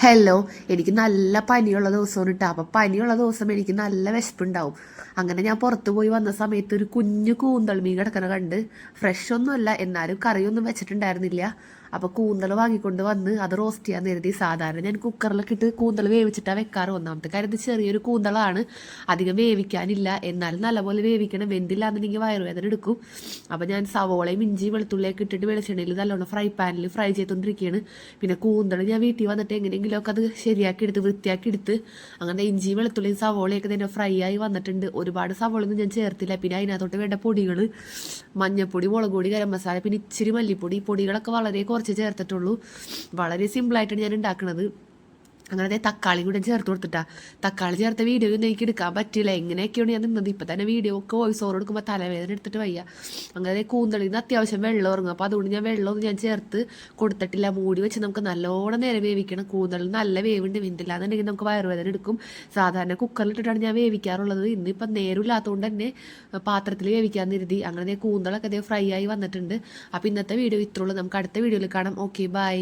Hello, എനിക്ക് നല്ല പനിയുള്ള ദിവസമാണ് കേട്ടോ. അപ്പം പനിയുള്ള ദിവസം എനിക്ക് നല്ല വിശപ്പുണ്ടാവും. അങ്ങനെ ഞാൻ പുറത്തു പോയി വന്ന സമയത്ത് ഒരു കുഞ്ഞു കൂന്തൾ മീൻ കിടക്കണ കണ്ട്. ഫ്രഷ് ഒന്നുമല്ല, എന്നാലും കറിയൊന്നും വെച്ചിട്ടുണ്ടായിരുന്നില്ല. അപ്പോൾ കൂന്തൽ വാങ്ങിക്കൊണ്ട് വന്ന് അത് റോസ്റ്റ് ചെയ്യാൻ കരുതി. സാധാരണ ഞാൻ കുക്കറിലൊക്കെ ഇട്ട് കൂന്തൽ വേവിച്ചിട്ടാണ് വെക്കാറ്. ഒന്നാമത്തെ കാര്യം ഇത് ചെറിയൊരു കൂന്തളാണ്, അധികം വേവിക്കാനില്ല. എന്നാലും നല്ലപോലെ വേവിക്കണം, വെന്തില്ല എന്നുണ്ടെങ്കിൽ വയറുവേദന എടുക്കും. അപ്പോൾ ഞാൻ സവോളയും ഇഞ്ചി വെളുത്തുള്ളിയൊക്കെ ഇട്ടിട്ട് വെളിച്ചെണ്ണയിൽ നല്ലോണം ഫ്രൈ പാനിൽ ഫ്രൈ ചെയ്തുകൊണ്ടിരിക്കുകയാണ്. പിന്നെ കൂന്തൽ ഞാൻ വീട്ടിൽ വന്നിട്ട് എങ്ങനെയെങ്കിലുമൊക്കെ അത് ശരിയാക്കി എടുത്ത് വൃത്തിയാക്കി എടുത്ത് അങ്ങനെ ഇഞ്ചി വെളുത്തുള്ളിയും സവോളയൊക്കെ തന്നെ ഫ്രൈ ആയി വന്നിട്ടുണ്ട്. ഒരുപാട് സവോളയൊന്നും ഞാൻ ചേർത്തില്ല. പിന്നെ അതിനകത്തോട്ട് വേണ്ട പൊടികൾ മഞ്ഞൾപ്പൊടി, മുളക് പൊടി, ഗരം മസാല, പിന്നെ ഇച്ചിരി മല്ലിപ്പൊടി, പൊടികളൊക്കെ വളരെ കുറച്ച് ചേർത്തിട്ടുള്ളൂ. വളരെ സിമ്പിളായിട്ടാണ് ഞാൻ ഉണ്ടാക്കുന്നത്. അങ്ങനെ തക്കാളി കൂടെ ചേർത്ത് കൊടുത്തിട്ടാ. തക്കാളി ചേർത്ത വീഡിയോ ഒന്നും എനിക്ക് എടുക്കാൻ പറ്റില്ല. എങ്ങനെയൊക്കെയാണ് ഞാൻ നിന്നത്. ഇപ്പം തന്നെ വീഡിയോ ഒക്കെ വോയിസ് ഓവർ എടുക്കുമ്പോൾ തലവേദന എടുത്തിട്ട് വയ്യ. അങ്ങനെ കൂന്തളിൽ നിന്ന് അത്യാവശ്യം വെള്ളം ഇറങ്ങും. അപ്പോൾ അതുകൊണ്ട് ഞാൻ വെള്ളമൊന്നും ഞാൻ ചേർത്ത് കൊടുത്തിട്ടില്ല. മൂടി വെച്ച് നമുക്ക് നല്ലോണം നേരെ വേവിക്കണം. കൂന്തളിൽ നല്ല വേവുണ്ട്. വെന്തില്ല എന്നുണ്ടെങ്കിൽ നമുക്ക് വയറുവേദന എടുക്കും. സാധാരണ കുക്കറിലിട്ടിട്ടാണ് ഞാൻ വേവിക്കാറുള്ളത്. ഇന്നിപ്പം നേരമില്ലാത്തതുകൊണ്ട് തന്നെ പാത്രത്തിൽ വേവിക്കാൻ കരുതി. അങ്ങനെ കൂന്തളൊക്കെ അതേ ഫ്രൈ ആയി വന്നിട്ടുണ്ട്. അപ്പോൾ ഇന്നത്തെ വീഡിയോ ഇത്രയുള്ളൂ. നമുക്ക് അടുത്ത വീഡിയോയിൽ കാണാം. Okay, by.